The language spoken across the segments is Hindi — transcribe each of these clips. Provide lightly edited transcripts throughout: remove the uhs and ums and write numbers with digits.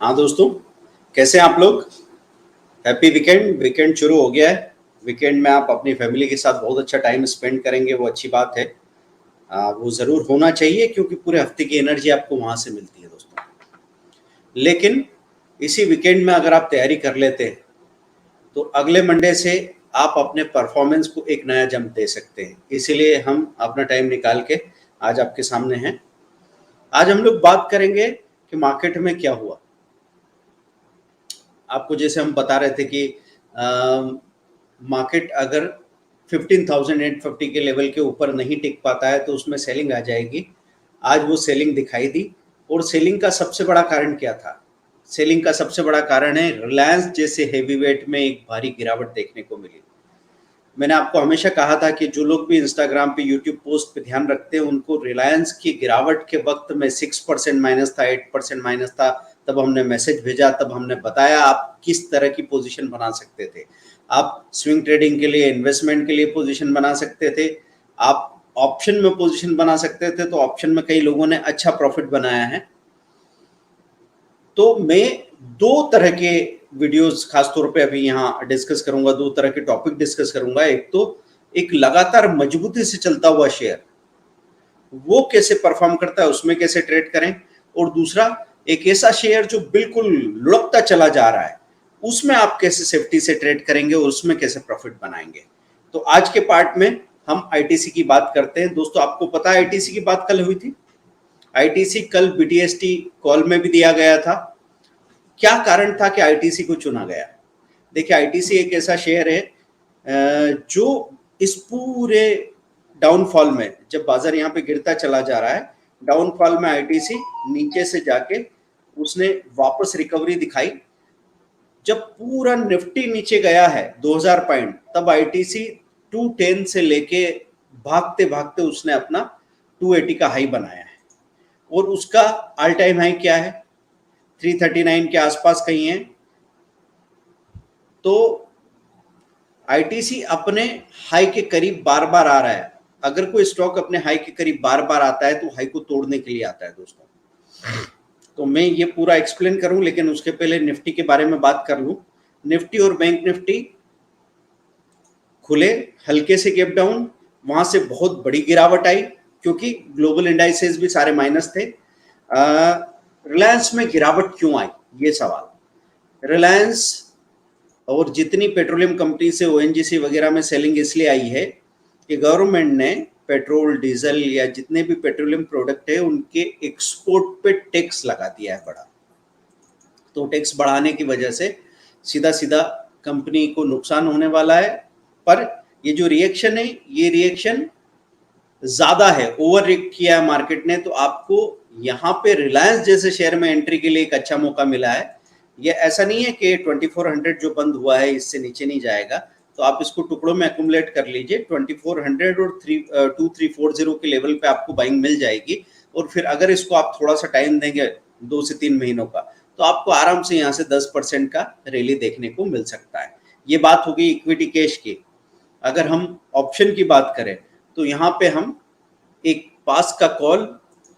हाँ दोस्तों, कैसे हैं आप लोग। Happy weekend. वीकेंड शुरू हो गया है। वीकेंड में आप अपनी फैमिली के साथ बहुत अच्छा टाइम स्पेंड करेंगे, वो अच्छी बात है। वो ज़रूर होना चाहिए क्योंकि पूरे हफ्ते की एनर्जी आपको वहाँ से मिलती है दोस्तों। लेकिन इसी वीकेंड में अगर आप तैयारी कर लेते हैं तो अगले मंडे से आप अपने परफॉर्मेंस को एक नया जंप दे सकते हैं। इसीलिए हम अपना टाइम निकाल के आज आपके सामने हैं। आज हम लोग बात करेंगे कि मार्केट में क्या हुआ। आपको जैसे हम बता रहे थे कि मार्केट अगर 15,850 के लेवल के ऊपर नहीं टिक पाता है तो उसमें सेलिंग आ जाएगी। आज वो सेलिंग दिखाई दी। और सेलिंग का सबसे बड़ा कारण क्या था? सेलिंग का सबसे बड़ा कारण है रिलायंस जैसे हेवी वेट में एक भारी गिरावट देखने को मिली। मैंने आपको हमेशा कहा था कि जो लोग भी इंस्टाग्राम पे, यूट्यूब पोस्ट पे ध्यान रखते हैं, उनको रिलायंस की गिरावट के वक्त में 6% माइनस था, 8% माइनस था, तब हमने मैसेज भेजा, तब हमने बताया आप किस तरह की पोजीशन बना सकते थे। आप स्विंग ट्रेडिंग के लिए, इन्वेस्टमेंट के लिए पोजीशन बना सकते थे, आप ऑप्शन में पोजीशन बना सकते थे। तो ऑप्शन में कई लोगों ने अच्छा प्रॉफिट बनाया है। तो मैं दो तरह के वीडियोस खासतौर पे अभी यहाँ डिस्कस करूंगा, दो तरह के टॉपिक डिस्कस करूंगा। एक तो एक लगातार मजबूती से चलता हुआ शेयर, वो कैसे परफॉर्म करता है, उसमें कैसे ट्रेड करें। और दूसरा एक ऐसा शेयर जो बिल्कुल लुढ़कता चला जा रहा है, उसमें आप कैसे सेफ्टी से ट्रेड करेंगे और उसमें कैसे प्रॉफिट बनाएंगे। तो आज के पार्ट में हम आईटीसी की बात करते हैं। दोस्तों, आपको पता है आईटीसी की बात कल हुई थी। आईटीसी कल बीटीएसटी कॉल में भी दिया गया था। क्या कारण था कि आईटीसी को चुना गया? देखिए, आईटीसी एक ऐसा शेयर है जो इस पूरे डाउनफॉल में, जब बाजार यहाँ पे गिरता चला जा रहा है, डाउनफॉल में आईटीसी नीचे से जाके उसने वापस रिकवरी दिखाई। जब पूरा निफ्टी नीचे गया है 2000 पॉइंट, तब आईटीसी 210 से लेके भागते भागते उसने अपना 280 का हाई बनाया है। और उसका ऑल टाइम हाई क्या है? 339 के आसपास कहीं है। तो आईटीसी अपने हाई के करीब बार बार आ रहा है। अगर कोई स्टॉक अपने हाई के करीब बार बार आता है तो हाई को तोड़ने के लिए आता है दोस्तों। तो मैं ये पूरा एक्सप्लेन करूं, लेकिन उसके पहले निफ्टी के बारे में बात कर लूं। निफ्टी और बैंक निफ्टी खुले हल्के से गैप डाउन, वहां से बहुत बड़ी गिरावट आई क्योंकि ग्लोबल इंडाइसेस भी सारे माइनस थे। रिलायंस में गिरावट क्यों आई, ये सवाल। रिलायंस और जितनी पेट्रोलियम कंपनी से ओएनजीसी वगैरह में सेलिंग इसलिए आई है कि गवर्नमेंट ने पेट्रोल, डीजल या जितने भी पेट्रोलियम प्रोडक्ट है उनके एक्सपोर्ट पे टैक्स लगा दिया है बड़ा। तो टैक्स बढ़ाने की वजह से सीधा सीधा कंपनी को नुकसान होने वाला है। पर ये जो रिएक्शन है, ये रिएक्शन ज्यादा है, ओवर रिएक्ट किया है मार्केट ने। तो आपको यहाँ पे रिलायंस जैसे शेयर में एंट्री के लिए एक अच्छा मौका मिला है। ये ऐसा नहीं है कि 2400 जो बंद हुआ है इससे नीचे नहीं जाएगा। तो आप इसको टुकड़ों में एक्यूमुलेट कर लीजिए। 2400 और 2340 के लेवल पे आपको बाइंग मिल जाएगी। और फिर अगर इसको आप थोड़ा सा टाइम देंगे 2 से 3 महीनों का, तो आपको आराम से यहाँ से 10% का रैली देखने को मिल सकता है। ये बात हो गई इक्विटी कैश की। अगर हम ऑप्शन की बात करें तो यहाँ पे हम एक पास का कॉल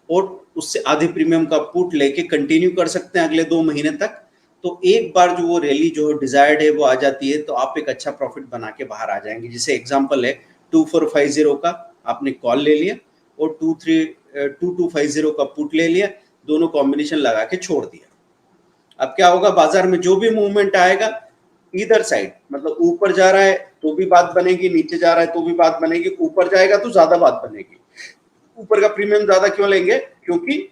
और उससे आधे प्रीमियम का पुट लेके कंटिन्यू कर सकते हैं अगले 2 महीने तक। तो एक बार जो वो रैली जो डिजायर्ड है वो आ जाती है तो आप एक अच्छा प्रॉफिट बना के बाहर आ जाएंगे। जैसे एग्जांपल है 2450 का आपने कॉल ले लिया और 2250 का पुट ले लिया, दोनों कॉम्बिनेशन लगा के छोड़ दिया। अब क्या होगा, बाजार में जो भी मूवमेंट आएगा इधर साइड, मतलब ऊपर जा रहा है तो भी बात बनेगी, नीचे जा रहा है तो भी बात बनेगी। ऊपर जाएगा तो ज्यादा बात बनेगी। ऊपर का प्रीमियम ज्यादा क्यों लेंगे? क्योंकि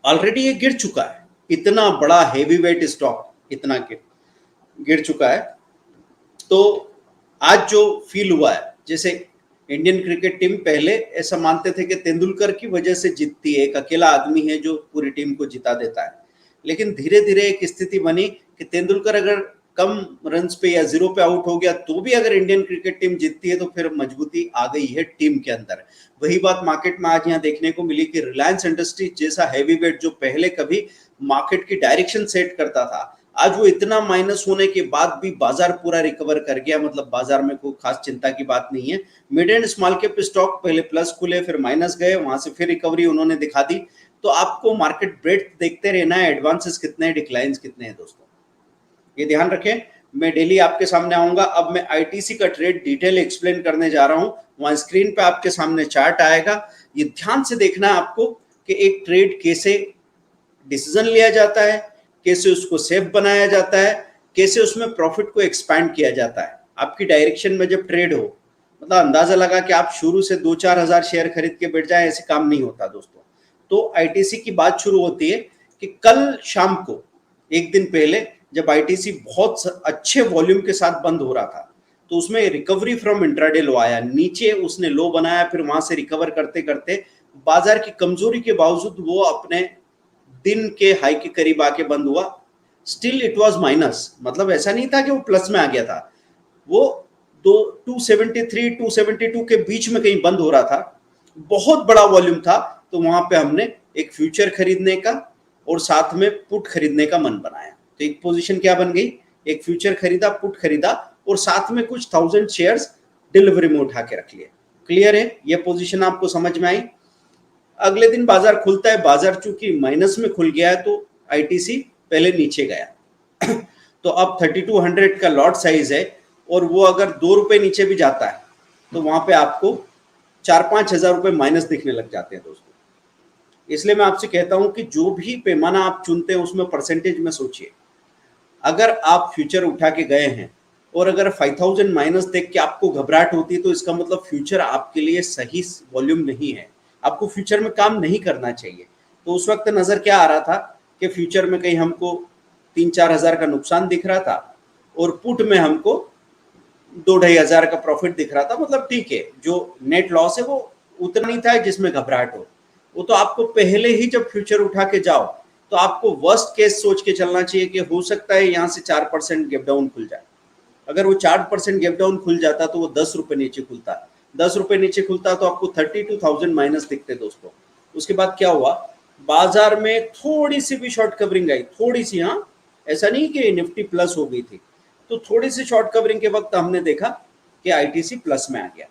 ऑलरेडी ये गिर चुका है। इतना बड़ा हेवी वेट स्टॉक इतना गिर चुका है। तो आज जो फील हुआ है, जैसे इंडियन क्रिकेट टीम पहले ऐसा मानते थे कि तेंदुलकर की वजह से जीतती है, एक अकेला आदमी है जो पूरी टीम को जिता देता है। लेकिन धीरे धीरे एक स्थिति बनी कि तेंदुलकर अगर कम रन्स पे या 0 पे आउट हो गया तो भी अगर इंडियन क्रिकेट टीम जीतती है तो फिर मजबूती आ गई है टीम के अंदर। वही बात मार्केट में आज यहाँ देखने को मिली कि रिलायंस इंडस्ट्रीज जैसा हैवी वेट जो पहले कभी मार्केट की डायरेक्शन सेट करता था, आज वो इतना माइनस होने के बाद भी बाजार पूरा रिकवर कर गया। मतलब बाजार में कोई खास चिंता की बात नहीं है। Mid and small cap stock पहले प्लस खुले फिर माइनस गए, वहां से फिर रिकवरी उन्होंने दिखा दी। तो आपको मार्केट ब्रेड्थ देखते रहना है, एडवांसेस कितने हैं, डिक्लाइंस कितने हैं दोस्तों, ये ध्यान रखें। मैं डेली आपके सामने आऊंगा। अब मैं आईटीसी का ट्रेड डिटेल एक्सप्लेन करने जा रहा हूं, वहां स्क्रीन पे आपके सामने चार्ट आएगा। ये ध्यान से देखना है आपको कि एक ट्रेड कैसे डिसीजन लिया जाता है, कैसे उसको सेफ बनाया जाता है, कैसे उसमें प्रॉफिट को एक्सपैंड किया जाता है। आपकी डायरेक्शन में जब ट्रेड हो, मतलब अंदाजा लगा कि आप शुरू से 2-4 हजार शेयर खरीद के बैठ जाए, ऐसे काम नहीं होता दोस्तों। तो आईटीसी की बात शुरू होती है कि कल शाम को, एक दिन पहले, जब आईटीसी बहुत अच्छे वॉल्यूम के साथ बंद हो रहा था, तो उसमें रिकवरी फ्रॉम इंट्राडे लो आया, नीचे उसने लो बनाया, फिर वहां से रिकवर करते करते बाजार की कमजोरी के बावजूद वो अपने दिन के हाई के करीब आके बंद हुआ। स्टिल इट वाज माइनस, मतलब ऐसा नहीं था कि वो प्लस में आ गया था, वो 273 272 के बीच में कहीं बंद हो रहा था, बहुत बड़ा वॉल्यूम था। तो वहां पे हमने एक फ्यूचर खरीदने का और साथ में पुट खरीदने का मन बनाया। तो एक पोजीशन क्या बन गई, एक फ्यूचर खरीदा, पुट खरीदा और साथ में कुछ 1000 शेयर्स डिलीवरी में उठा के रख लिए। क्लियर है, ये पोजीशन आपको समझ में आई। अगले दिन बाजार खुलता है, बाजार चूंकि माइनस में खुल गया है तो आईटीसी पहले नीचे गया तो अब 3200 का लॉट साइज है और वो अगर 2 रुपए नीचे भी जाता है तो वहां पे आपको 4-5 हजार रुपए माइनस दिखने लग जाते हैं दोस्तों। इसलिए मैं आपसे कहता हूं कि जो भी पैमाना आप चुनते हैं उसमें परसेंटेज में सोचिए। अगर आप फ्यूचर उठा के गए हैं और अगर 5000 माइनस देख के आपको घबराहट होती है तो इसका मतलब फ्यूचर आपके लिए सही वॉल्यूम नहीं है, आपको फ्यूचर में काम नहीं करना चाहिए। तो उस वक्त नजर क्या आ रहा था कि फ्यूचर में कहीं हमको 3-4 हजार का नुकसान दिख रहा था और पुट में हमको 2-2.5 हजार का प्रॉफिट दिख रहा था। मतलब ठीक है, जो नेट लॉस है वो उतना नहीं था जिसमें घबराहट हो। वो तो आपको पहले ही जब फ्यूचर उठा के जाओ तो आपको वर्स्ट केस सोच के चलना चाहिए कि हो सकता है यहाँ से 4% गैप डाउन खुल जाए। अगर वो 4% गैप डाउन खुल जाता तो वो 10 रुपए नीचे खुलता, 10 रुपए नीचे खुलता तो आपको 32,000 माइनस दिखते दोस्तों। उसके बाद क्या हुआ, बाजार में थोड़ी सी भी शॉर्ट कवरिंग आई, थोड़ी सी, हाँ, ऐसा नहीं कि निफ्टी प्लस हो गई थी, तो थोड़ी सी शॉर्ट कवरिंग के वक्त हमने देखा कि आईटीसी प्लस में आ गया।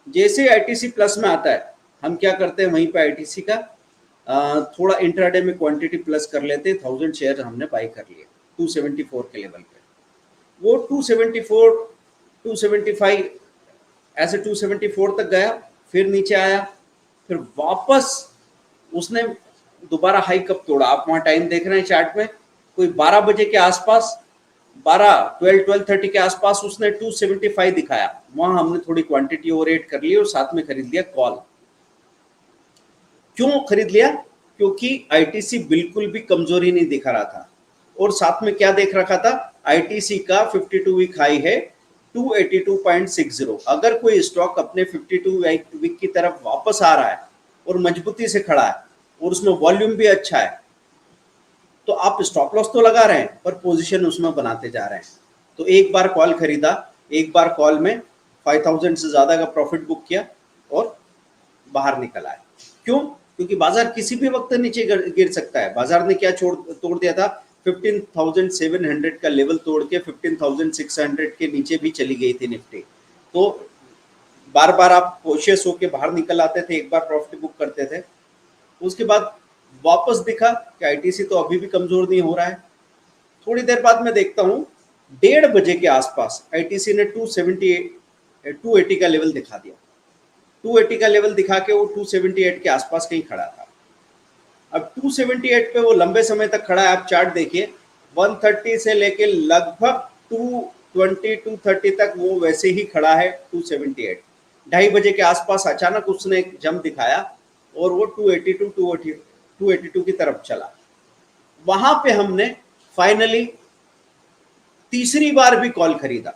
जैसे आईटीसी प्लस में आता है हम क्या करते हैं, वहीं पे आईटीसी का थोड़ा इंट्राडे में क्वांटिटी प्लस कर लेते हैं। 1000 शेयर हमने बाई कर लिए 274 के लेवल पे। वो 274 275 ऐसे 274 तक गया, फिर नीचे आया, फिर वापस उसने दोबारा हाई कब तोड़ा, आप वहां टाइम देख रहे हैं चार्ट में, कोई 12 बजे के आसपास, 12:30 के आसपास उसने 275 दिखाया। वहां हमने थोड़ी क्वांटिटी ओवर एड कर ली और साथ में खरीद लिया कॉल। क्यों खरीद लिया, क्योंकि आईटीसी बिल्कुल भी कमजोरी नहीं दिखा रहा था और साथ में क्या देख रखा था, आईटीसी का 52 वीक हाई है 282.60। अगर कोई स्टॉक अपने 52 वीक की तरफ वापस आ रहा है और मजबूती से खड़ा है और उसमें वॉल्यूम भी अच्छा है तो आप स्टॉप लॉस तो लगा रहे हैं पर पोजीशन उसमें बनाते जा रहे हैं। तो एक बार कॉल खरीदा, एक बार कॉल में 5000 से ज्यादा का प्रॉफिट बुक किया और बाहर निकल आए। क्यों, क्योंकि बाजार किसी भी वक्त नीचे गिर सकता है। बाजार ने क्या तोड़ दिया था, 15,700 का लेवल तोड़ के 15,600 के नीचे भी चली गई थी निफ्टी। तो बार बार आप कोशिश होके बाहर निकल आते थे, एक बार प्रॉफिट बुक करते थे, उसके बाद वापस दिखा कि आईटीसी तो अभी भी कमजोर नहीं हो रहा है। थोड़ी देर बाद मैं देखता हूं 1:30 बजे के आसपास आईटीसी ने 280 का लेवल दिखा दिया। 280 का लेवल दिखा के वो 278 के आसपास कहीं खड़ा था। अब 278 पे वो लंबे समय तक खड़ा है, आप चार्ट देखिए, 130 से लेके लगभग 220-230 तक वो वैसे ही खड़ा है 278। 2:30 बजे के आसपास अचानक उसने एक जंप दिखाया और वो 282 की तरफ चला। वहां पे हमने फाइनली तीसरी बार भी कॉल खरीदा।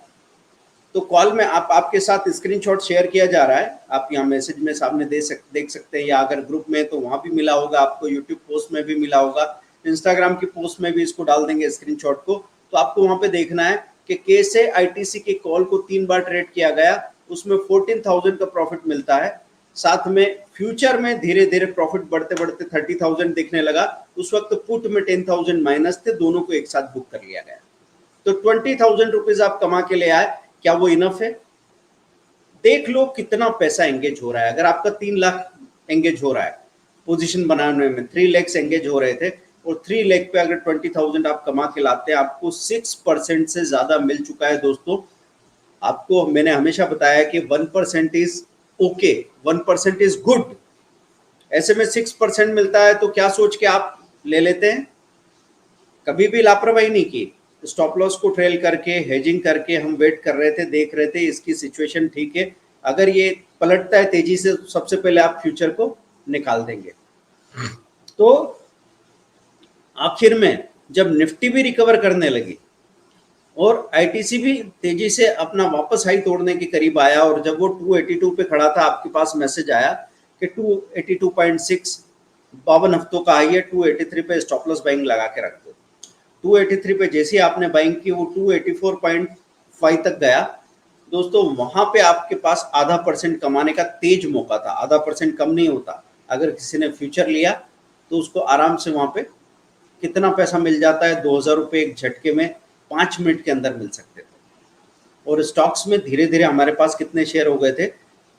तो कॉल में आपके साथ स्क्रीनशॉट शेयर किया जा रहा है, आप यहाँ मैसेज में सामने देख सकते हैं, या अगर ग्रुप में तो वहां भी मिला होगा आपको, यूट्यूब पोस्ट में भी मिला होगा, इंस्टाग्राम की पोस्ट में भी इसको डाल देंगे स्क्रीनशॉट को। तो आपको वहां पे देखना है कि कैसे आईटीसी के कॉल को 3 बार ट्रेड किया गया, उसमें 14,000 का प्रॉफिट मिलता है। साथ में फ्यूचर में धीरे धीरे प्रॉफिट बढ़ते बढ़ते 30,000 दिखने लगा। उस वक्त पुट में 10,000 माइनस थे, दोनों को एक साथ बुक कर लिया गया। तो 20,000 रुपीज आप कमा के ले आए, क्या वो इनफ है? देख लो कितना पैसा एंगेज हो रहा है। अगर आपका 3 लाख एंगेज हो रहा है, पोजीशन बनाने में 3 लाख एंगेज हो रहे थे, और 3 लाख पे अगर 20,000 आप कमा के लाते हैं, आपको 6% से ज्यादा मिल चुका है दोस्तों। आपको मैंने हमेशा बताया कि 1% इज ओके, 1% इज गुड। ऐसे में 6% मिलता है तो क्या सोच के आप ले लेते हैं? कभी भी लापरवाही नहीं की। स्टॉप लॉस को ट्रेल करके, हेजिंग करके हम वेट कर रहे थे, देख रहे थे इसकी सिचुएशन ठीक है, अगर ये पलटता है तेजी से, सबसे पहले आप फ्यूचर को निकाल देंगे। तो आखिर में जब निफ्टी भी रिकवर करने लगी और आईटीसी भी तेजी से अपना वापस हाई तोड़ने के करीब आया, और जब वो 282 पे खड़ा था, आपके पास मैसेज आया कि 282.6 52 हफ्तों का हाई है, 283 पे स्टॉप लॉस बाइंग लगा के रख दो। 283 पे जैसे ही आपने बाइंग की, वो 284.5 तक गया दोस्तों। वहां पे आपके पास आधा % कमाने का तेज मौका था। आधा % कम नहीं होता। अगर किसी ने फ्यूचर लिया तो उसको आराम से वहां पे कितना पैसा मिल जाता है, 2000 रुपये एक झटके में 5 मिनट के अंदर मिल सकते थे। और स्टॉक्स में धीरे धीरे हमारे पास कितने शेयर हो गए थे?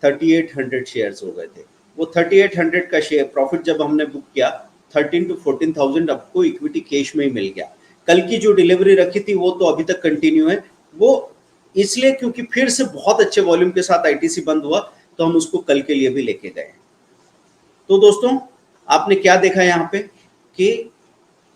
3800 शेयर्स हो गए थे। वो 3800 का शेयर प्रॉफिट जब हमने बुक किया, 13 to 14,000 आपको इक्विटी कैश में ही मिल गया। कल की जो डिलीवरी रखी थी वो तो अभी तक कंटिन्यू है। वो इसलिए क्योंकि फिर से बहुत अच्छे वॉल्यूम के साथ आईटीसी बंद हुआ, तो हम उसको कल के लिए भी लेके गए। तो दोस्तों आपने क्या देखा यहाँ पे कि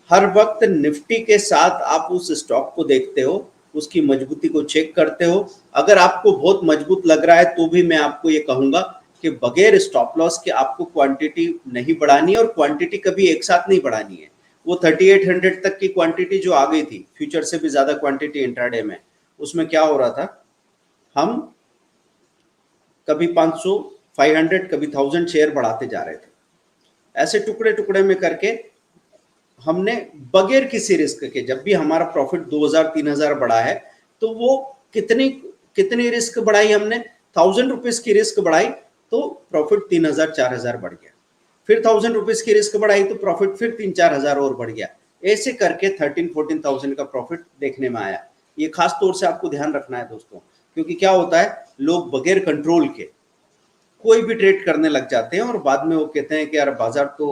हर वक्त निफ्टी के साथ आप उस स्टॉक को देखते हो, उसकी मजबूती को चेक करते हो। अगर आपको बहुत मजबूत लग रहा है तो भी मैं आपको ये कहूंगा कि बगैर स्टॉप लॉस के आपको क्वांटिटी नहीं बढ़ानी है, और क्वांटिटी कभी एक साथ नहीं बढ़ानी है। वो 3800 तक की क्वांटिटी जो आ गई थी, फ्यूचर से भी ज्यादा क्वांटिटी इंट्राडे में, उसमें क्या हो रहा था, हम कभी 500, 500, कभी 1000 शेयर बढ़ाते जा रहे थे। ऐसे टुकड़े टुकड़े में करके हमने बगैर किसी रिस्क के, जब भी हमारा प्रॉफिट 2000, 3000 बढ़ा है, तो वो कितनी कितनी रिस्क बढ़ाई हमने? 1000 रुपीज की रिस्क बढ़ाई तो प्रॉफिट 3000, 4000 बढ़ गया। फिर 1000 रुपीज की रिस्क बढ़ाई तो प्रॉफिट फिर 3-4 हजार और बढ़ गया। ऐसे करके 13-14,000 का प्रॉफिट देखने में आया। ये खास तौर से आपको ध्यान रखना है दोस्तों, क्योंकि क्या होता है, लोग बगैर कंट्रोल के कोई भी ट्रेड करने लग जाते हैं और बाद में वो कहते हैं कि यार बाजार तो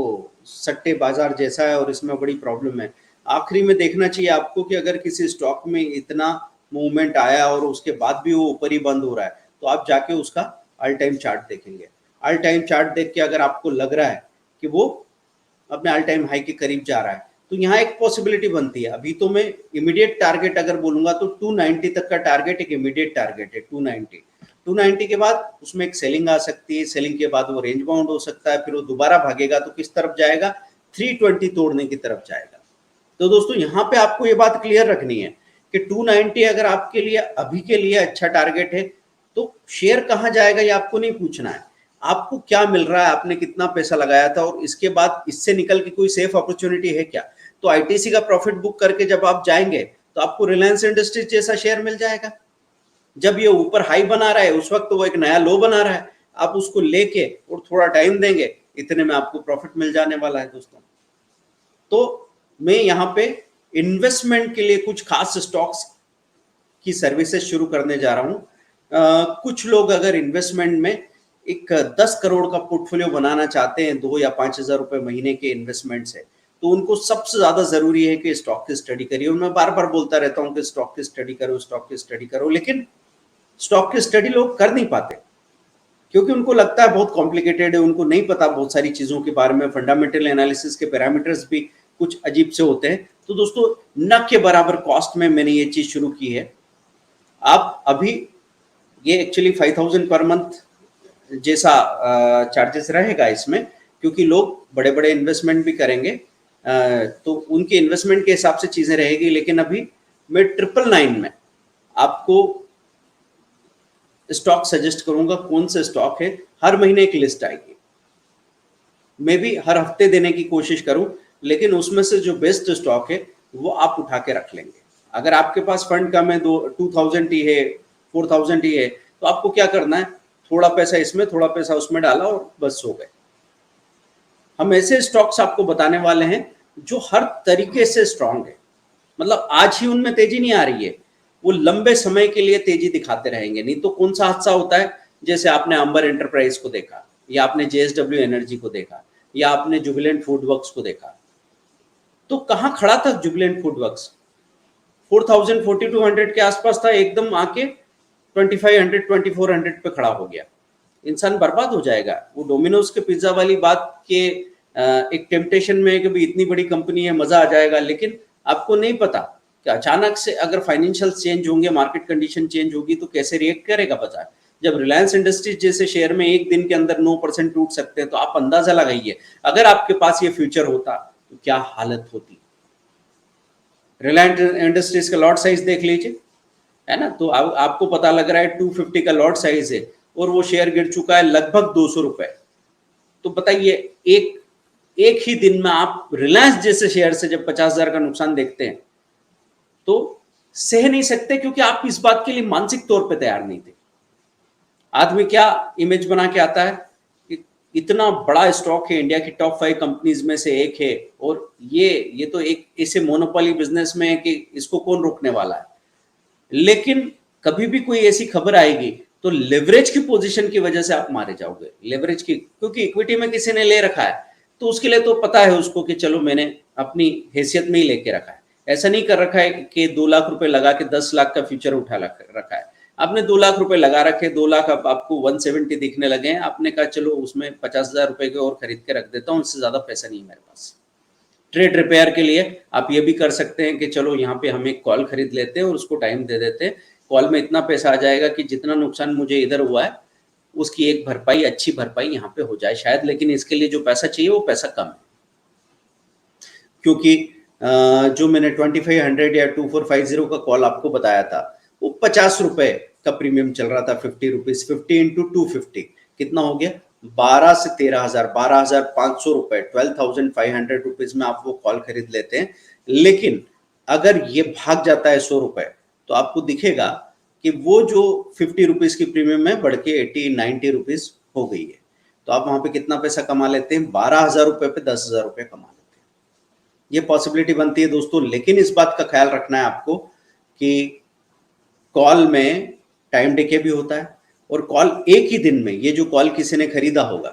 सट्टे बाजार जैसा है और इसमें बड़ी प्रॉब्लम है। आखिरी में देखना चाहिए आपको कि अगर किसी स्टॉक में इतना मूवमेंट आया और उसके बाद भी वो ऊपर ही बंद हो रहा है, तो आप जाके उसका ऑल टाइम चार्ट देखेंगे। ऑल टाइम चार्ट देख के अगर आपको लग रहा है कि वो अपने ऑल टाइम हाई के करीब जा रहा है, तो यहाँ एक पॉसिबिलिटी बनती है। अभी तो मैं इमीडिएट टारगेट अगर बोलूंगा तो 290 तक का टारगेट एक इमीडिएट टारगेट है। 290 के बाद उसमें एक सेलिंग आ सकती है। सेलिंग के बाद वो रेंज बाउंड हो सकता है, फिर वो दोबारा भागेगा तो किस तरफ जाएगा? 320 तोड़ने की तरफ जाएगा। तो दोस्तों यहाँ पे आपको ये बात क्लियर रखनी है कि 290 अगर आपके लिए अभी के लिए अच्छा टारगेट है, तो शेयर कहाँ जाएगा ये आपको नहीं पूछना है। आपको क्या मिल रहा है, आपने कितना पैसा लगाया था, और इसके बाद इससे निकल के कोई सेफ अपॉर्चुनिटी है क्या? तो आईटीसी का प्रॉफिट बुक करके जब आप जाएंगे तो आपको रिलायंस इंडस्ट्रीज जैसा शेयर मिल जाएगा। जब ये ऊपर हाई बना रहा है उस वक्त वो एक नया लो बना रहा है, आप उसको लेके और थोड़ा टाइम देंगे, इतने में आपको प्रॉफिट मिल जाने वाला है दोस्तों। तो मैं यहाँ पे इन्वेस्टमेंट के लिए कुछ खास स्टॉक्स की सर्विसेज शुरू करने जा रहा हूँ। कुछ लोग अगर इन्वेस्टमेंट में एक 10 करोड़ का पोर्टफोलियो बनाना चाहते हैं 2 या 5,000 रुपए महीने के इन्वेस्टमेंट से, तो उनको सबसे ज्यादा जरूरी है कि स्टॉक की स्टडी करिए। और मैं बार बार बोलता रहता हूँ कि स्टॉक की स्टडी करो, स्टॉक की स्टडी करो, लेकिन स्टॉक की स्टडी लोग कर नहीं पाते क्योंकि उनको लगता है बहुत कॉम्प्लिकेटेड है, उनको नहीं पता बहुत सारी चीजों के बारे में। फंडामेंटल एनालिसिस के पैरामीटर्स भी कुछ अजीब से होते हैं। तो दोस्तों न के बराबर कॉस्ट में मैंने ये चीज शुरू की है। आप अभी ये एक्चुअली 5,000 पर मंथ जैसा चार्जेस रहेगा इसमें, क्योंकि लोग बड़े बड़े इन्वेस्टमेंट भी करेंगे, तो उनके इन्वेस्टमेंट के हिसाब से चीजें रहेगी। लेकिन अभी मैं 999 में आपको स्टॉक सजेस्ट करूंगा। कौन से स्टॉक है, हर महीने एक लिस्ट आएगी, मैं भी हर हफ्ते देने की कोशिश करूं, लेकिन उसमें से जो बेस्ट स्टॉक है वो आप उठा के रख लेंगे। अगर आपके पास फंड कम है, 2,000 ही है, 4,000 ही है, तो आपको क्या करना है, थोड़ा पैसा इसमें थोड़ा पैसा उसमें डाला और बस हो गए। हम ऐसे स्टॉक्स आपको बताने वाले हैं जो हर तरीके से स्ट्रांग है। मतलब आज ही उनमें तेजी नहीं आ रही है, वो लंबे समय के लिए तेजी दिखाते रहेंगे। नहीं तो कौन सा हादसा होता है, जैसे आपने अंबर एंटरप्राइज को देखा या आपने जेएसडब्ल्यू एनर्जी को देखा, या आपने जुबिलेंट फूड वर्क्स को देखा, तो कहाँ खड़ा था जुबिलेंट फूड वर्क्स? 4000 4200 के आसपास था, एकदम आके 2500 2400 पे खड़ा हो गया। इंसान बर्बाद हो जाएगा। वो डोमिनोज के पिज्जा वाली बात के एक टेम्पटेशन में है कि भाई इतनी बड़ी कंपनी है, मजा आ जाएगा, लेकिन आपको नहीं पता कि अचानक से अगर फाइनेंशियल चेंज होंगे, मार्केट कंडीशन चेंज होगी तो कैसे रिएक्ट करेगा बाजार। जब रिलायंस इंडस्ट्रीज जैसे शेयर में एक दिन के अंदर 9% टूट सकते हैं, तो आप अंदाजा लगाइए अगर आपके पास ये फ्यूचर होता तो क्या हालत होती। रिलायंस इंडस्ट्रीज का लॉट साइज देख लीजिए, है ना, तो आपको पता लग रहा है 250 का लॉट साइज है और वो शेयर गिर चुका है लगभग 200 रुपए। तो बताइए एक ही दिन में आप रिलायंस जैसे शेयर से जब 50,000 का नुकसान देखते हैं तो सह नहीं सकते, क्योंकि आप इस बात के लिए मानसिक तौर पे तैयार नहीं थे। आदमी क्या इमेज बना के आता है कि इतना बड़ा स्टॉक है, इंडिया की टॉप 5 कंपनीज में से एक है, और ये तो एक ऐसे मोनोपोली बिजनेस में है कि इसको कौन रोकने वाला है। लेकिन कभी भी कोई ऐसी खबर आएगी तो लेवरेज की पोजीशन की वजह से आप मारे जाओगे। लेवरेज की, क्योंकि इक्विटी में किसी ने ले रखा है तो उसके लिए तो पता है उसको कि चलो मैंने अपनी हैसियत में ही लेके रखा है। ऐसा नहीं कर रखा है कि 2 लाख रुपए लगा के 10 लाख का फ्यूचर उठा रखा है। आपने 2 लाख रुपए लगा रखे, 2 लाख अब आपको 170 दिखने लगे हैं, आपने कहा चलो उसमें 50,000 रुपए के और खरीद के रख देता हूँ, इससे ज्यादा पैसा नहीं है मेरे पास। ट्रेड रिपेयर के लिए आप ये भी कर सकते हैं कि चलो यहाँ पे हम एक कॉल खरीद लेते हैं और उसको टाइम दे देते हैं, कॉल में इतना पैसा आ जाएगा कि जितना नुकसान मुझे इधर हुआ है उसकी एक भरपाई, अच्छी भरपाई यहाँ पे हो जाए शायद। लेकिन इसके लिए जो पैसा चाहिए वो पैसा कम है, क्योंकि जो मैंने 2500 या 2450 का कॉल आपको बताया था वो 50 रुपए का प्रीमियम चल रहा था। 50 रुपीज 50 इंटू 250 कितना हो गया? 12 से 13,000, 12,500 रुपए, 12,500 रुपीज में आप वो कॉल खरीद लेते हैं। लेकिन अगर ये भाग जाता है 100 रुपए तो आपको दिखेगा कि वो जो 50 रुपीज की प्रीमियम है बढ़ के 80-90 रुपीज हो गई है। तो आप वहां पे कितना पैसा कमा लेते हैं? 12,000 रुपए पे 10,000 रुपए कमा लेते हैं। ये पॉसिबिलिटी बनती है दोस्तों, लेकिन इस बात का ख्याल रखना है आपको कि कॉल में टाइम डिके भी होता है, और कॉल एक ही दिन में, ये जो कॉल किसी ने खरीदा होगा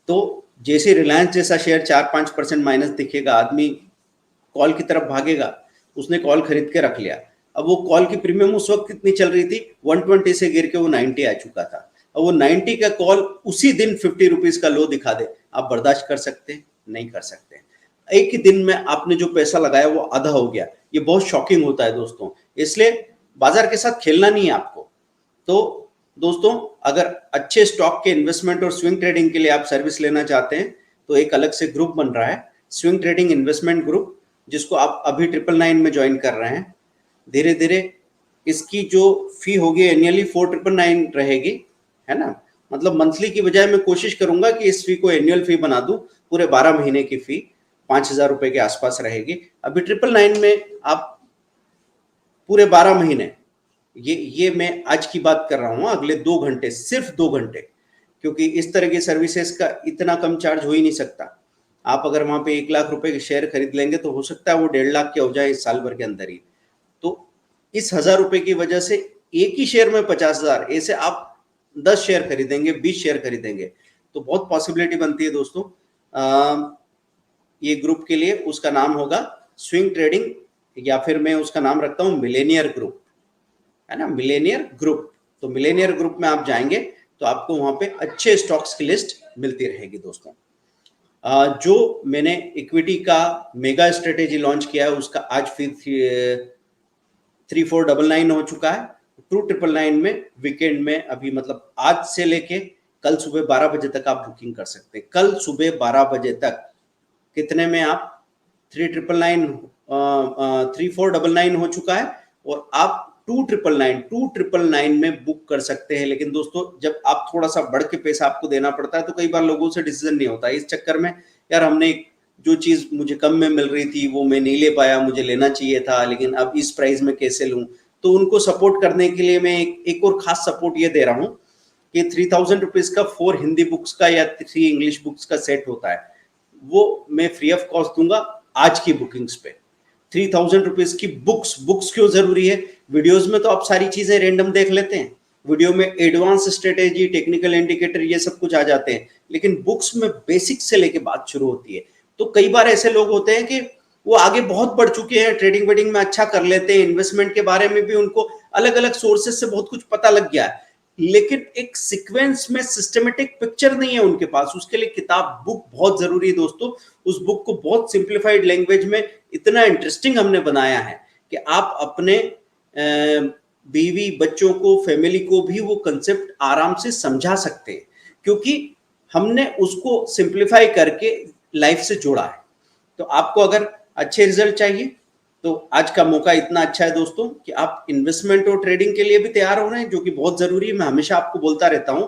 तो जैसे रिलायंस जैसा शेयर 4-5% माइनस दिखेगा, आदमी कॉल की तरफ भागेगा। उसने कॉल खरीद के रख लिया, अब वो कॉल की प्रीमियम उस वक्त कितनी चल रही थी? 120 से गिर के वो 90 आ चुका था। अब वो 90 का कॉल उसी दिन 50 रुपीज का लो दिखा दे, आप बर्दाश्त कर सकते हैं? नहीं कर सकते। एक ही दिन में आपने जो पैसा लगाया वो आधा हो गया। ये बहुत शॉकिंग होता है दोस्तों, इसलिए बाजार के साथ खेलना नहीं है आपको। तो दोस्तों, अगर अच्छे स्टॉक के इन्वेस्टमेंट और स्विंग ट्रेडिंग के लिए आप सर्विस लेना चाहते हैं तो एक अलग से ग्रुप बन रहा है, स्विंग ट्रेडिंग इन्वेस्टमेंट ग्रुप, जिसको आप अभी 999 में ज्वाइन कर रहे हैं। धीरे धीरे इसकी जो फी होगी एनुअली 4,999 रहेगी, है ना। मतलब मंथली की बजाय मैं कोशिश करूंगा कि इस फी को एनुअल फी बना दूं। पूरे 12 महीने की फी 5,000 रुपए के आसपास रहेगी। अभी 999 में आप पूरे 12 महीने, ये मैं आज की बात कर रहा हूं, अगले 2 घंटे, सिर्फ 2 घंटे, क्योंकि इस तरह की सर्विसेज का इतना कम चार्ज हो ही नहीं सकता। आप अगर वहां पे 1 लाख रुपए के शेयर खरीद लेंगे तो हो सकता है वो 1.5 लाख के हो जाए इस साल भर के अंदर ही। तो इस 1,000 रुपए की वजह से एक ही शेयर में 50,000, ऐसे आप 10 शेयर खरीदेंगे, 20 शेयर खरीदेंगे तो बहुत पॉसिबिलिटी बनती है दोस्तों। ये ग्रुप के लिए उसका नाम होगा स्विंग ट्रेडिंग, या फिर मैं उसका नाम रखता हूं मिलेनियर ग्रुप, है ना, मिलेनियर ग्रुप। तो मिलेनियर ग्रुप में आप जाएंगे तो आपको वहां पे अच्छे स्टॉक्स की लिस्ट मिलती रहेगी दोस्तों। जो मैंने इक्विटी का मेगा स्ट्रेटेजी लॉन्च किया है उसका आज फिर 3499 हो चुका है। 2999 में वीकेंड में अभी, मतलब आज से लेके कल सुबह 12 बजे तक आप बुकिंग कर सकते हैं। कल सुबह 12 बजे तक कितने में आप 3499 हो चुका है, और आप 2999 में बुक कर सकते हैं। लेकिन दोस्तों, जब आप थोड़ा सा बढ़ के पैसा आपको देना पड़ता है तो कई बार लोगों से डिसीजन नहीं होता। इस चक्कर में यार, हमने जो चीज मुझे कम में मिल रही थी वो मैं नहीं ले पाया, मुझे लेना चाहिए था, लेकिन अब इस प्राइस में कैसे लूं। तो उनको सपोर्ट करने के लिए मैं एक और खास सपोर्ट ये दे रहा हूं कि 3,000 रुपीज का 4 हिंदी बुक्स का या 3 इंग्लिश बुक्स का सेट होता है, वो मैं फ्री ऑफ कॉस्ट दूंगा आज की बुकिंग्स पे। 3,000 रुपीज की बुक्स क्यों जरूरी है? वीडियोस में तो आप सारी चीजें रेंडम देख लेते हैं, वीडियो में एडवांस स्ट्रेटेजी, टेक्निकल इंडिकेटर, ये सब कुछ आ जाते हैं, लेकिन बुक्स में बेसिक से लेके बात शुरू होती है। तो कई बार ऐसे लोग होते हैं कि वो आगे बहुत बढ़ चुके हैं, ट्रेडिंग वेडिंग में अच्छा कर लेते हैं, इन्वेस्टमेंट के बारे में भी उनको अलग अलग सोर्सेज से बहुत कुछ पता लग गया है, लेकिन एक सीक्वेंस में सिस्टमेटिक पिक्चर नहीं है उनके पास। उसके लिए किताब, बुक बहुत जरूरी है दोस्तों। उस बुक को बहुत सिंप्लीफाइड लैंग्वेज में इतना इंटरेस्टिंग हमने बनाया है कि आप अपने बीवी, बच्चों को, फैमिली को भी वो कंसेप्ट आराम से समझा सकते हैं, क्योंकि हमने उसको सिंप्लीफाई करके लाइफ से जोड़ा है। तो आपको अगर अच्छे रिजल्ट चाहिए तो आज का मौका इतना अच्छा है दोस्तों कि आप इन्वेस्टमेंट और ट्रेडिंग के लिए भी तैयार हो रहे हैं, जो कि बहुत जरूरी है। मैं हमेशा आपको बोलता रहता हूं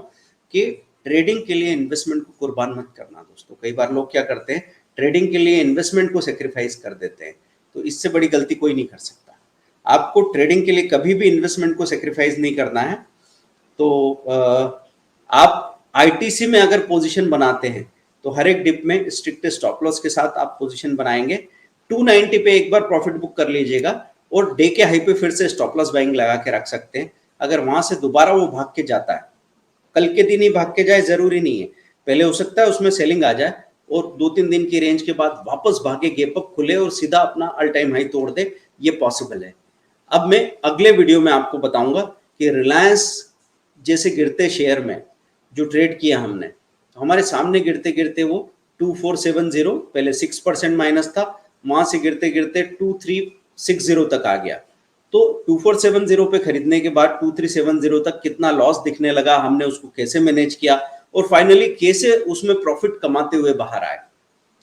कि ट्रेडिंग के लिए इन्वेस्टमेंट को कुर्बान मत करना दोस्तों। कई बार लोग क्या करते हैं, ट्रेडिंग के लिए इन्वेस्टमेंट को सेक्रीफाइस कर देते हैं, तो इससे बड़ी गलती कोई नहीं कर सकता। आपको ट्रेडिंग के लिए कभी भी इन्वेस्टमेंट को सेक्रीफाइस नहीं करना है। तो आप आईटीसी में अगर पोजीशन बनाते हैं तो हर एक डिप में स्ट्रिक्ट स्टॉप लॉस के साथ आप पोजीशन बनाएंगे। 290 पे एक बार प्रॉफिट बुक कर लीजिएगा और डे के हाई पे फिर से स्टॉप लॉस बाइंग लगा के रख सकते हैं। अगर वहां से दोबारा वो भाग के जाता है, कल के दिन ही भाग के जाए जरूरी नहीं है, पहले हो सकता है उसमें सेलिंग आ जाए और 2-3 दिन की रेंज के बाद वापस भागे, गैप अप खुले और सीधा अपना ऑल टाइम हाई तोड़ दे, ये पॉसिबल है। अब मैं अगले वीडियो में आपको बताऊंगा कि रिलायंस जैसे गिरते शेयर में जो ट्रेड किया हमने, तो हमारे सामने गिरते गिरते वो 2470, पहले 6% माइनस था, वहां से गिरते गिरते 2360 तक आ गया। तो 2470 पे खरीदने के बाद 2370 तक कितना लॉस दिखने लगा, हमने उसको कैसे मैनेज किया और फाइनली कैसे उसमें प्रॉफिट कमाते हुए बाहर आए,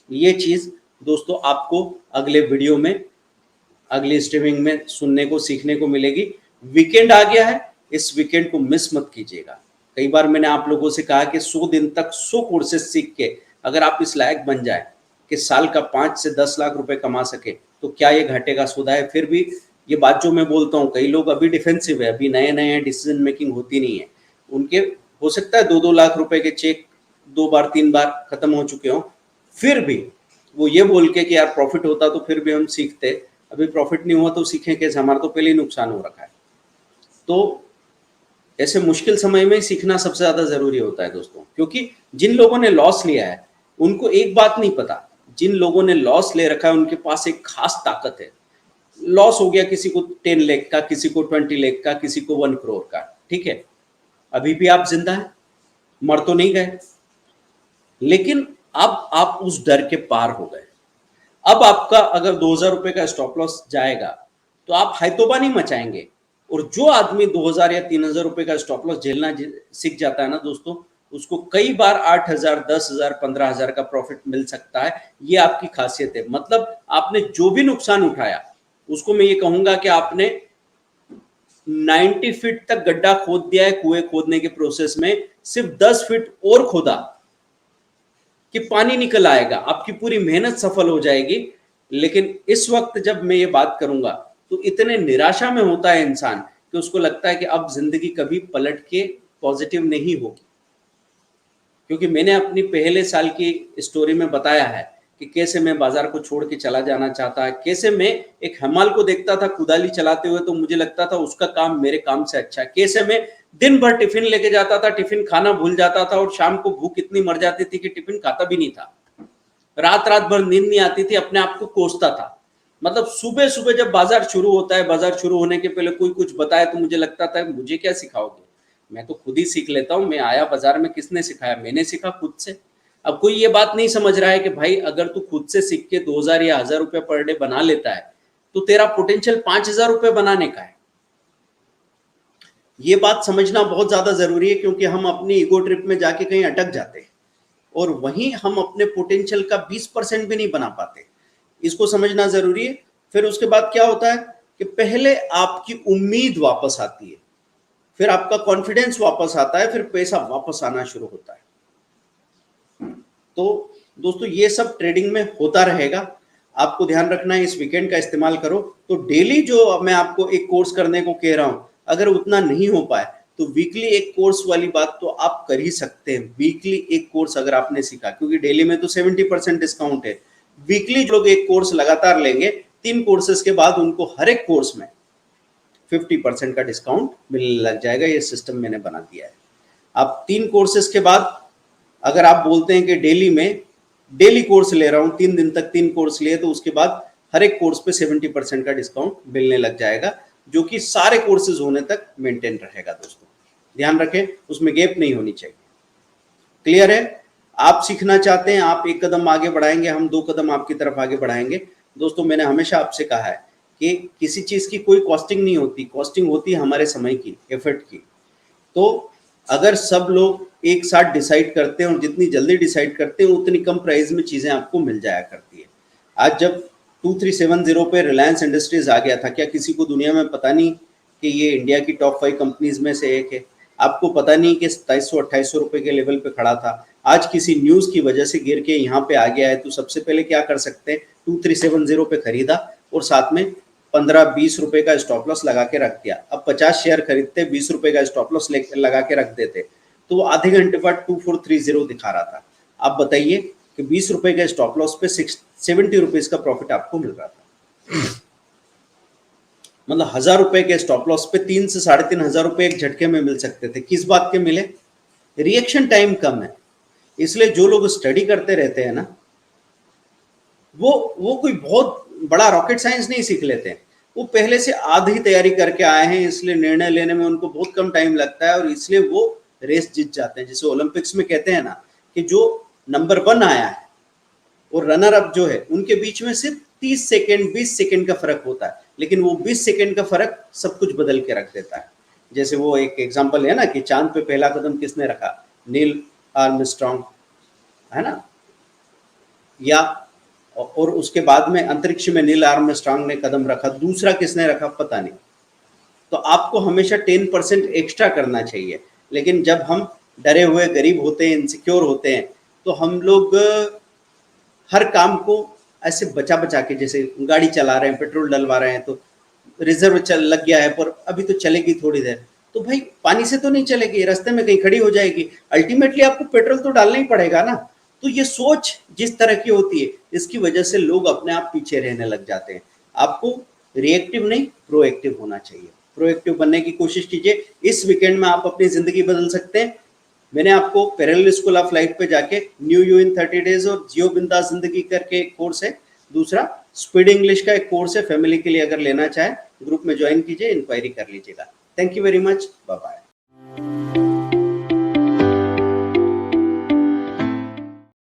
ये चीज दोस्तों आपको अगले वीडियो में, अगली स्ट्रीमिंग में सुनने को, सीखने को मिलेगी। वीकेंड आ गया है, इस वीकेंड को मिस मत कीजिएगा। कई बार मैंने आप लोगों से कहा कि 100 दिन तक 100 कोर्सेस सीख के अगर आप इस लायक बन जाए कि साल का 5 से 10 लाख रुपए कमा सके, तो क्या ये घाटे का सौदा है? फिर भी ये बात जो मैं बोलता हूँ, कई लोग अभी डिफेंसिव है, अभी नए नए डिसीजन मेकिंग होती नहीं है उनके, हो सकता है 2-2 लाख रुपए के चेक 2 बार 3 बार खत्म हो चुके हों, फिर भी वो ये बोल के कि यार प्रॉफिट होता तो फिर भी हम सीखते, अभी प्रॉफिट नहीं हुआ तो सीखें कैसे, हमारा तो पहले ही नुकसान हो रखा है। तो ऐसे मुश्किल समय में सीखना सबसे ज्यादा जरूरी होता है दोस्तों, क्योंकि जिन लोगों ने लॉस लिया है उनको एक बात नहीं पता, जिन लोगों ने लॉस ले रखा है उनके पास एक खास ताकत है। लॉस हो गया किसी को 10 लाख का, किसी को 20 लाख का, किसी को 1 करोड़ का, ठीक है, अभी भी आप जिंदा है, मर तो नहीं गए, लेकिन अब आप उस डर के पार हो गए। अब आपका अगर 2000 रुपए का स्टॉप लॉस जाएगा तो आप हाइतोबा नहीं मचाएंगे। और जो आदमी 2000 या 3000 रुपए का स्टॉप लॉस झेलना सीख जाता है ना दोस्तों, उसको कई बार 8000, 10,000, 15,000 का प्रॉफिट मिल सकता है। ये आपकी खासियत है। मतलब आपने जो भी नुकसान उठाया उसको मैं ये कहूंगा कि आपने 90 फीट तक गड्ढा खोद दिया है, कुएं खोदने के प्रोसेस में सिर्फ 10 फीट और खोदा कि पानी निकल आएगा, आपकी पूरी मेहनत सफल हो जाएगी। लेकिन इस वक्त जब मैं ये बात करूंगा तो इतने निराशा में होता है इंसान कि उसको लगता है कि अब जिंदगी कभी पलट के पॉजिटिव नहीं होगी। क्योंकि मैंने अपनी पहले साल की स्टोरी में बताया है कि कैसे मैं बाजार को छोड़ के चला जाना चाहता है, कैसे मैं एक हमाल को देखता था कुदाली चलाते हुए तो मुझे लगता था उसका काम मेरे काम से अच्छा है, कैसे मैं दिन भर टिफिन लेके जाता था, टिफिन खाना भूल जाता था और शाम को भूख इतनी मर जाती थी कि टिफिन खाता भी नहीं था, रात रात भर नींद नहीं आती थी, अपने आप को कोसता था। मतलब सुबह सुबह जब बाजार शुरू होता है, बाजार शुरू होने के पहले कोई कुछ बताए तो मुझे लगता था मुझे क्या सिखाओगे, मैं तो खुद ही सीख लेता हूँ, मैं आया बाजार में, किसने सिखाया, मैंने सीखा खुद से। अब कोई ये बात नहीं समझ रहा है कि भाई अगर तू खुद से सीख के 2000 या 1000 रुपए पर डे बना लेता है तो तेरा पोटेंशियल 5000 रुपए बनाने का है। ये बात समझना बहुत ज्यादा जरूरी है, क्योंकि हम अपनी ईगो ट्रिप में जाके कहीं अटक जाते हैं और वहीं हम अपने पोटेंशियल का 20% भी नहीं बना पाते। इसको समझना जरूरी है। फिर उसके बाद क्या होता है कि पहले आपकी उम्मीद वापस आती है, फिर आपका कॉन्फिडेंस वापस आता है, फिर पैसा वापस आना शुरू होता है। तो दोस्तों ये सब ट्रेडिंग में होता रहेगा, आपको ध्यान रखना है। इस वीकेंड का इस्तेमाल करो। तो डेली जो मैं आपको एक कोर्स करने को कह रहा हूं, अगर उतना नहीं हो पाए तो वीकली एक कोर्स वाली बात तो आप कर ही सकते हैं। वीकली एक कोर्स अगर आपने सीखा, क्योंकि डेली में तो 70% डिस्काउंट है, वीकली जो लोग एक कोर्स लगातार लेंगे, 3 कोर्सेज के बाद उनको हर एक कोर्स में 50% का डिस्काउंट मिलने लग जाएगा। ये सिस्टम मैंने बना दिया है। अब 3 कोर्सेज के बाद अगर आप बोलते हैं कि डेली कोर्स ले रहा हूँ, 3 दिन तक 3 कोर्स लिए, तो उसके बाद हर एक कोर्स पे 70% का डिस्काउंट मिलने लग जाएगा, जो कि सारे कोर्सेज होने तक मेंटेन रहेगा। दोस्तों ध्यान रखें, उसमें गैप नहीं होनी चाहिए। क्लियर है? आप सीखना चाहते हैं, आप 1 कदम आगे बढ़ाएंगे, हम 2 कदम आपकी तरफ आगे बढ़ाएंगे। दोस्तों मैंने हमेशा आपसे कहा है कि किसी चीज की कोई कॉस्टिंग नहीं होती, कॉस्टिंग होती है हमारे समय की, एफर्ट की। तो अगर सब लोग एक साथ डिसाइड करते हैं और जितनी जल्दी डिसाइड करते हैं उतनी कम प्राइस में चीजें आपको मिल जाया करती है। आज जब 2370 पे रिलायंस इंडस्ट्रीज आ गया था, क्या किसी को दुनिया में पता नहीं कि ये इंडिया की टॉप 5 कंपनीज में से एक है? आपको पता नहीं कि 2700-2800 रुपए के लेवल पे खड़ा था, आज किसी न्यूज की वजह से गिर के यहाँ पे आ गया है, तो सबसे पहले क्या कर सकते हैं, 2370 पे खरीदा और साथ में 15-20 रुपए का स्टॉप लॉस लगा के रख दिया। अब 50 शेयर खरीदते, 20 रुपए का स्टॉप लॉस लगा के रख देते, तो वो आधे घंटे बाद 2430 दिखा रहा था। आप बताइए कि 20 रुपए का स्टॉप लॉस पे 70 रुपीज का प्रॉफिट आपको मिल रहा था। मतलब 1000 रुपए के स्टॉप लॉस पे 3 से 3500 रुपए एक झटके में मिल सकते थे। किस बात के मिले? रिएक्शन टाइम कम है। इसलिए जो लोग स्टडी करते रहते हैं ना, वो कोई बहुत बड़ा रॉकेट साइंस नहीं सीख लेते हैं, वो पहले से आधी तैयारी करके आए हैं, इसलिए निर्णय लेने में उनको बहुत कम टाइम लगता है और इसलिए वो रेस जीत जाते हैं। जैसे ओलंपिक्स में कहते हैं ना कि जो नंबर 1 आया है और रनर अप जो है, उनके बीच में सिर्फ 30 सेकेंड 20 सेकेंड का फर्क होता है, लेकिन वो 20 सेकेंड का फर्क सब कुछ बदल के रख देता है। जैसे वो एक एग्जांपल है ना कि चांद पे पहला कदम किसने रखा, नील आर्मस्ट्रांग, है ना, या और उसके बाद में अंतरिक्ष में नील आर्मस्ट्रांग ने कदम रखा, दूसरा किसने रखा पता नहीं। तो आपको हमेशा 10% एक्स्ट्रा करना चाहिए, लेकिन जब हम डरे हुए गरीब होते हैं, इनसिक्योर होते हैं, तो हम लोग हर काम को ऐसे बचा बचा के, जैसे गाड़ी चला रहे हैं, पेट्रोल डलवा रहे हैं, तो रिजर्व चल लग गया है पर अभी तो चलेगी थोड़ी देर, तो भाई पानी से तो नहीं चलेगी, रास्ते में कहीं खड़ी हो जाएगी, अल्टीमेटली आपको पेट्रोल तो डालना ही पड़ेगा ना। तो ये सोच जिस तरह की होती है, इसकी वजह से लोग अपने आप पीछे रहने लग जाते हैं। आपको रिएक्टिव नहीं, प्रोएक्टिव होना चाहिए। प्रोएक्टिव बनने की कोशिश कीजिए। इस वीकेंड में आप अपनी जिंदगी बदल सकते हैं। मैंने आपको पैरेलल स्कूल ऑफ लाइफ पे जाके न्यू यू इन 30 डेज और जियो बिंदास जिंदगी करके एक कोर्स है, दूसरा स्पीड इंग्लिश का एक कोर्स है, फैमिली के लिए अगर लेना चाहे ग्रुप में ज्वाइन कीजिए, इंक्वायरी कर लीजिएगा। Thank you very much, bye bye.